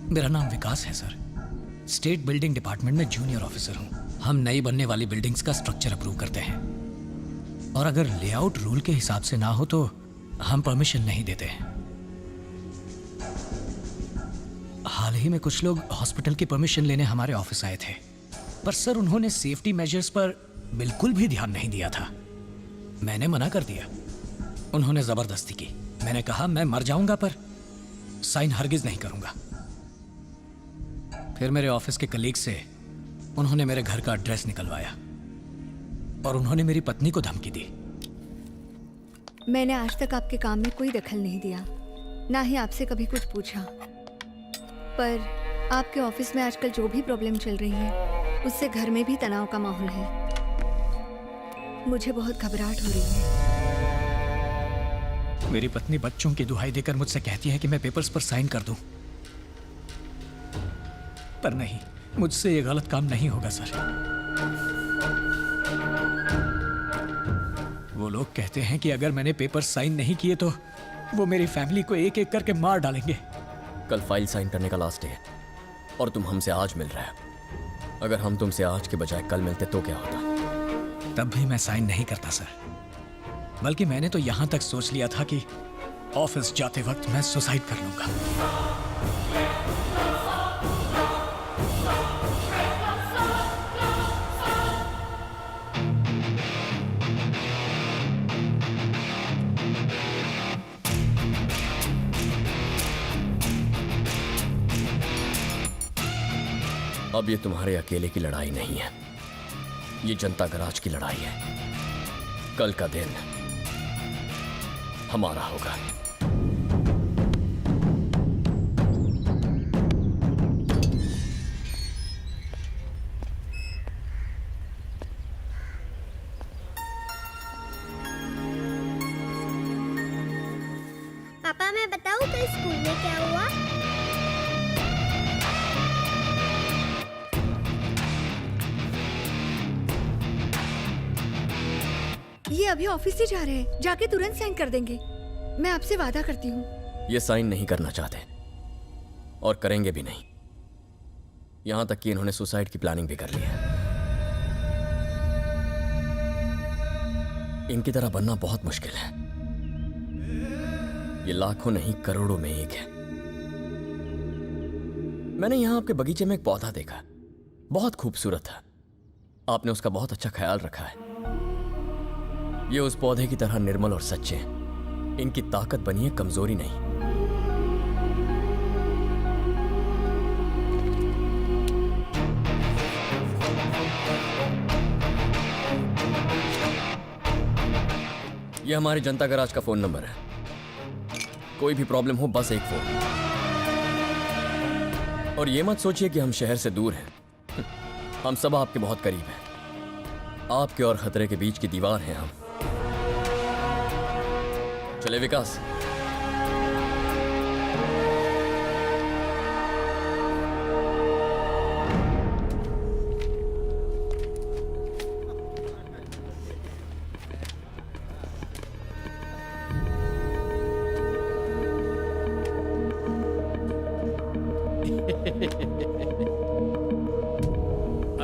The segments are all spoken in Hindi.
मेरा नाम विकास है सर। स्टेट बिल्डिंग डिपार्टमेंट में जूनियर ऑफिसर हूँ। हम नई बनने वाली बिल्डिंग्स का स्ट्रक्चर अप्रूव करते हैं, और अगर लेआउट रूल के हिसाब से ना हो तो हम परमिशन नहीं देते हैं। हाल ही में कुछ लोग हॉस्पिटल की परमिशन लेने हमारे ऑफिस आए थे, पर सर उन्होंने सेफ्टी मेजर्स पर बिल्कुल भी ध्यान नहीं दिया था। मैंने मना कर दिया। उन्होंने जबरदस्ती की। मैंने कहा मैं मर जाऊंगा पर साइन हरगिज नहीं करूंगा। फिर मेरे ऑफिस के कलीग से उन्होंने मेरे घर का एड्रेस निकलवाया और उन्होंने मेरी पत्नी को धमकी दी। मैंने आज तक आपके काम में कोई दखल नहीं दिया, ना ही आपसे कभी कुछ पूछा, पर आपके ऑफिस में आजकल जो भी प्रॉब्लम चल रही है उससे घर में भी तनाव का माहौल है। मुझे बहुत घबराहट हो रही है। मेरी पत्नी बच्चों की दुहाई देकर मुझसे कहती है कि मैं पेपर्स पर साइन कर दूं, पर नहीं, मुझसे ये गलत काम नहीं होगा सर। वो लोग कहते हैं कि अगर मैंने पेपर साइन नहीं किए तो वो मेरी फैमिली को एक एक करके मार डालेंगे। कल फाइल साइन करने का लास्ट डे है और तुम हमसे आज मिल रहे हो। अगर हम तुमसे आज के बजाय कल मिलते तो क्या होता? तब भी मैं साइन नहीं करता सर, बल्कि मैंने तो यहां तक सोच लिया था कि ऑफिस जाते वक्त मैं सुसाइड कर लूंगा। अब ये तुम्हारे अकेले की लड़ाई नहीं है, ये जनता गराज की लड़ाई है। कल का दिन हमारा होगा। पापा मैं बताऊं कल स्कूल में क्या हुआ? ये अभी ऑफिस ही जा रहे हैं, जाके तुरंत साइन कर देंगे। मैं आपसे वादा करती हूँ। ये साइन नहीं करना चाहते और करेंगे भी नहीं। यहां तक कि इन्होंने सुसाइड की प्लानिंग भी कर ली है। इनकी तरह बनना बहुत मुश्किल है। ये लाखों नहीं करोड़ों में एक है। मैंने यहां आपके बगीचे में एक पौधा देखा, बहुत खूबसूरत था। आपने उसका बहुत अच्छा ख्याल रखा है। ये उस पौधे की तरह निर्मल और सच्चे हैं। इनकी ताकत बनी है, कमजोरी नहीं। ये हमारे जनता गराज का फोन नंबर है। कोई भी प्रॉब्लम हो बस एक फोन। और ये मत सोचिए कि हम शहर से दूर हैं। हम सब आपके बहुत करीब हैं। आपके और खतरे के बीच की दीवार हैं हम। चले विकास।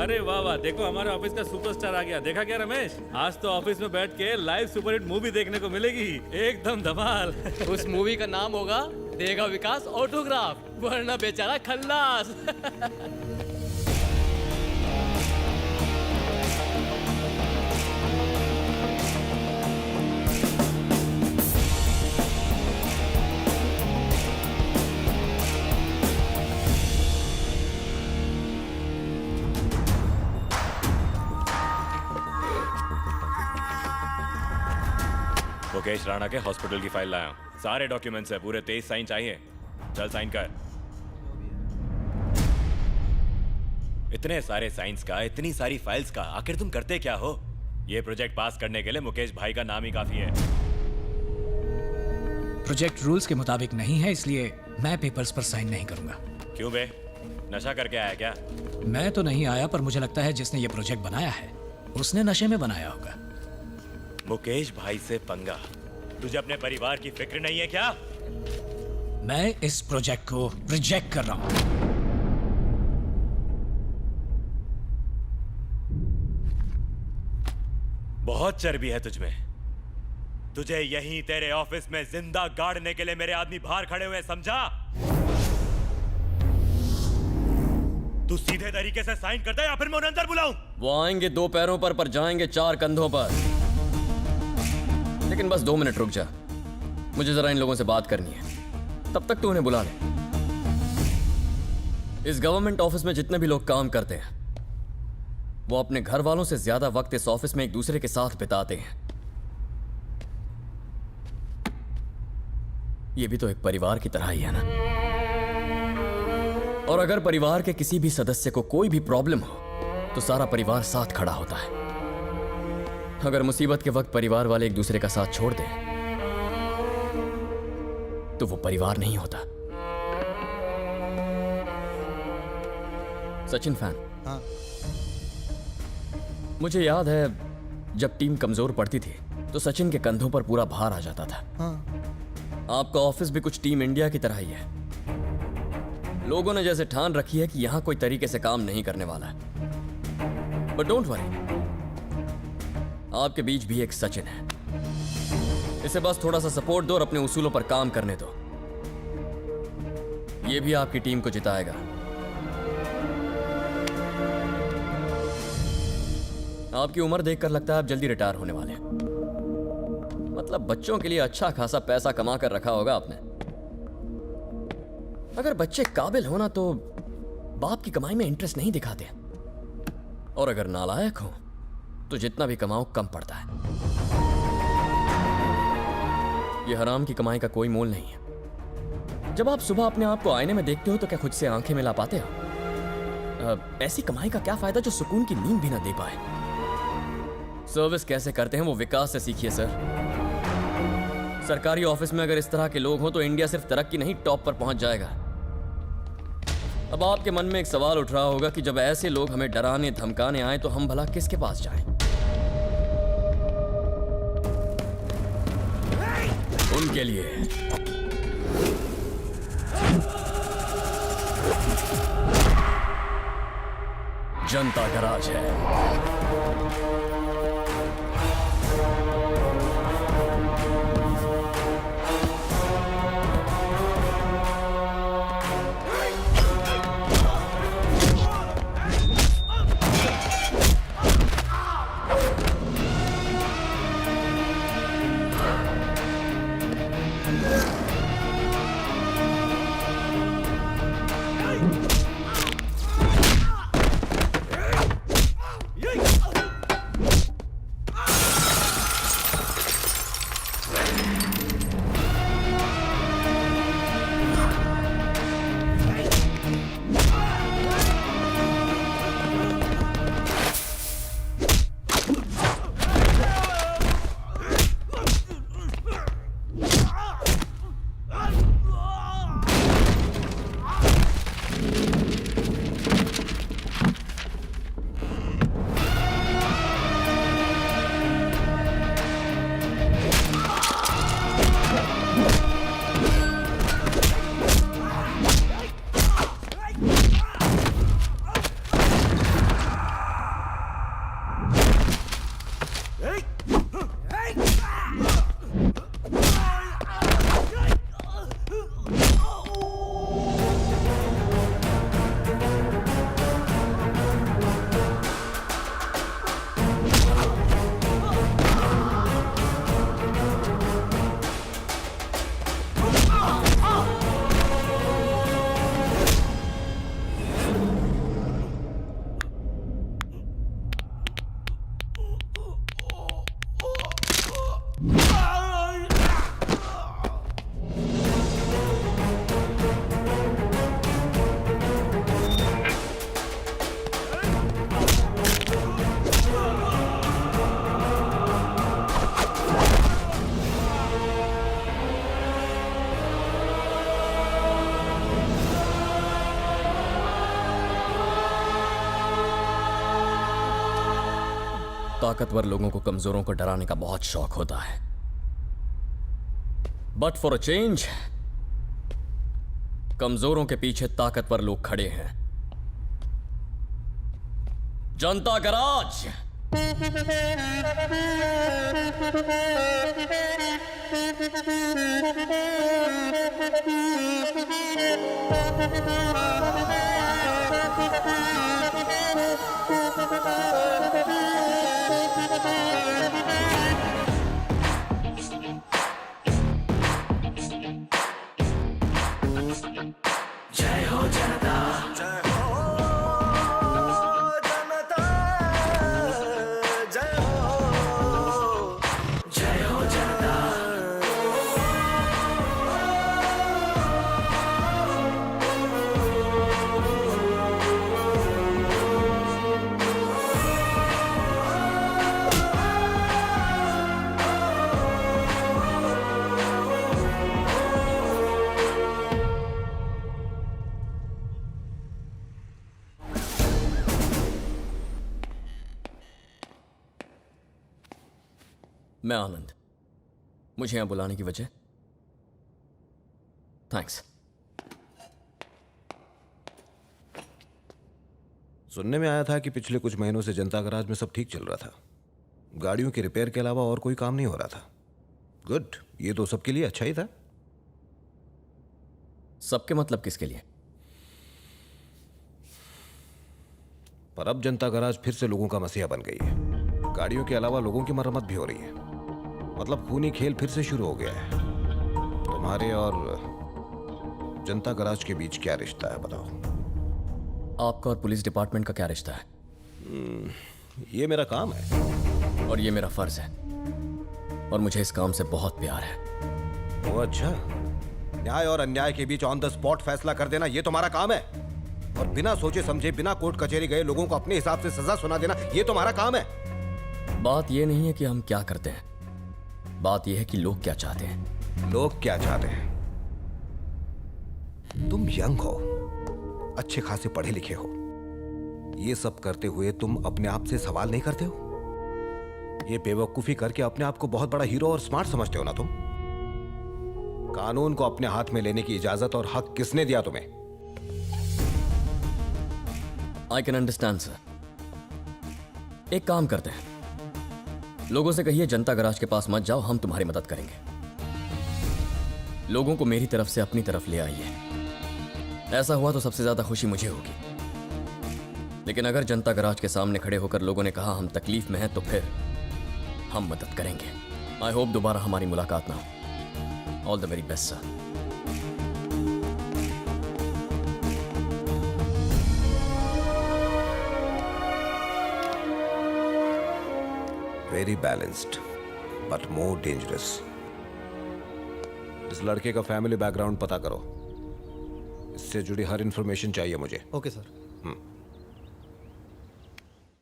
अरे वाह वाह, देखो हमारे ऑफिस का सुपरस्टार आ गया। देखा क्या रमेश, आज तो ऑफिस में बैठ के लाइव सुपरहिट मूवी देखने को मिलेगी। एकदम धमाल। उस मूवी का नाम होगा देगा विकास ऑटोग्राफ, वरना बेचारा खल्लास। मुकेश राणा के हॉस्पिटल की फाइल लाया हूं। सारे डॉक्यूमेंट्स है, पूरे 23 साइन चाहिए। चल साइन कर। इतने सारे साइंस का, इतनी सारी फाइल्स का, आखिर तुम करते क्या हो? ये प्रोजेक्ट पास करने के लिए मुकेश भाई का नाम ही काफी है। प्रोजेक्ट रूल्स के मुताबिक नहीं है, इसलिए मैं पेपर्स पर साइन नहीं करूंगा। क्यों बे, नशा करके आया क्या? मैं तो नहीं आया, पर मुझे लगता है जिसने ये प्रोजेक्ट बनाया है उसने नशे में बनाया होगा। मुकेश भाई से पंगा? तुझे अपने परिवार की फिक्र नहीं है क्या? मैं इस प्रोजेक्ट को रिजेक्ट कर रहा हूं। बहुत चर्बी है तुझमें। तुझे यहीं तेरे ऑफिस में जिंदा गाड़ने के लिए मेरे आदमी बाहर खड़े हुए, समझा? तू सीधे तरीके से साइन करता है या फिर मैं उन्हें अंदर बुलाऊं? वो आएंगे 2 पैरों पर जाएंगे 4 कंधों पर। लेकिन बस 2 मिनट रुक जा, मुझे जरा इन लोगों से बात करनी है। तब तक तो उन्हें बुला ले। इस गवर्नमेंट ऑफिस में जितने भी लोग काम करते हैं वो अपने घर वालों से ज्यादा वक्त इस ऑफिस में एक दूसरे के साथ बिताते हैं। ये भी तो एक परिवार की तरह ही है ना। और अगर परिवार के किसी भी सदस्य को कोई भी प्रॉब्लम हो तो सारा परिवार साथ खड़ा होता है। अगर मुसीबत के वक्त परिवार वाले एक दूसरे का साथ छोड़ दें तो वो परिवार नहीं होता। सचिन फैन। हाँ। मुझे याद है जब टीम कमजोर पड़ती थी तो सचिन के कंधों पर पूरा भार आ जाता था। हाँ। आपका ऑफिस भी कुछ टीम इंडिया की तरह ही है। लोगों ने जैसे ठान रखी है कि यहां कोई तरीके से काम नहीं करने वाला है। बट डोंट वरी, आपके बीच भी एक सचिन है। इसे बस थोड़ा सा सपोर्ट दो और अपने उसूलों पर काम करने दो। ये भी आपकी टीम को जिताएगा। आपकी उम्र देखकर लगता है आप जल्दी रिटायर होने वाले हैं। मतलब बच्चों के लिए अच्छा खासा पैसा कमा कर रखा होगा आपने। अगर बच्चे काबिल हो ना तो बाप की कमाई में इंटरेस्ट नहीं दिखाते, और अगर नालायक हो तो जितना भी कमाओ कम पड़ता है। यह हराम की कमाई का कोई मोल नहीं है। जब आप सुबह अपने आप को आईने में देखते हो तो क्या खुद से आंखें मिला पाते हो? ऐसी कमाई का क्या फायदा जो सुकून की नींद भी ना दे पाए। सर्विस कैसे करते हैं वो विकास से सीखिए सर। सरकारी ऑफिस में अगर इस तरह के लोग हों तो इंडिया सिर्फ तरक्की नहीं टॉप पर पहुंच जाएगा। अब आपके मन में एक सवाल उठ रहा होगा कि जब ऐसे लोग हमें डराने धमकाने आए तो हम भला किसके पास जाएं? उनके लिए जनता गराज है। ताकतवर लोगों को कमजोरों को डराने का बहुत शौक होता है। बट फॉर अ चेंज कमजोरों के पीछे ताकतवर लोग खड़े हैं। जनता गराज मैं आनंद। मुझे यहां बुलाने की वजह? थैंक्स। सुनने में आया था कि पिछले कुछ महीनों से जनता गराज में सब ठीक चल रहा था। गाड़ियों के रिपेयर के अलावा और कोई काम नहीं हो रहा था। गुड, ये तो सबके लिए अच्छा ही था। सबके मतलब किसके लिए? पर अब जनता गराज फिर से लोगों का मसीहा बन गई है। गाड़ियों के अलावा लोगों की मरम्मत भी हो रही है। मतलब खूनी खेल फिर से शुरू हो गया है। तुम्हारे और जनता गराज के बीच क्या रिश्ता है बताओ? आपका और पुलिस डिपार्टमेंट का क्या रिश्ता है? ये मेरा काम है। और ये मेरा फर्ज है, और मुझे इस काम से बहुत प्यार है। वो अच्छा, न्याय और अन्याय के बीच ऑन द स्पॉट फैसला कर देना ये तुम्हारा काम है। और बिना सोचे समझे, बिना कोर्ट कचहरी गए लोगों को अपने हिसाब से सजा सुना देना ये तुम्हारा काम है। बात ये नहीं है कि हम क्या करते हैं, बात यह है कि लोग क्या चाहते हैं। लोग क्या चाहते हैं? तुम यंग हो, अच्छे खासे पढ़े लिखे हो। ये सब करते हुए तुम अपने आप से सवाल नहीं करते हो? ये बेवकूफी करके अपने आप को बहुत बड़ा हीरो और स्मार्ट समझते हो ना तुम? कानून को अपने हाथ में लेने की इजाजत और हक किसने दिया तुम्हें? I can understand sir. एक काम करते हैं, लोगों से कहिए जनता गराज के पास मत जाओ, हम तुम्हारी मदद करेंगे। लोगों को मेरी तरफ से अपनी तरफ ले आइए। ऐसा हुआ तो सबसे ज्यादा खुशी मुझे होगी। लेकिन अगर जनता गराज के सामने खड़े होकर लोगों ने कहा हम तकलीफ में हैं, तो फिर हम मदद करेंगे। आई होप दोबारा हमारी मुलाकात ना हो। All the very best sir. Very balanced but more dangerous. इस लड़के का फैमिली बैकग्राउंड पता करो। इससे जुड़ी हर इंफॉर्मेशन चाहिए मुझे। Okay sir.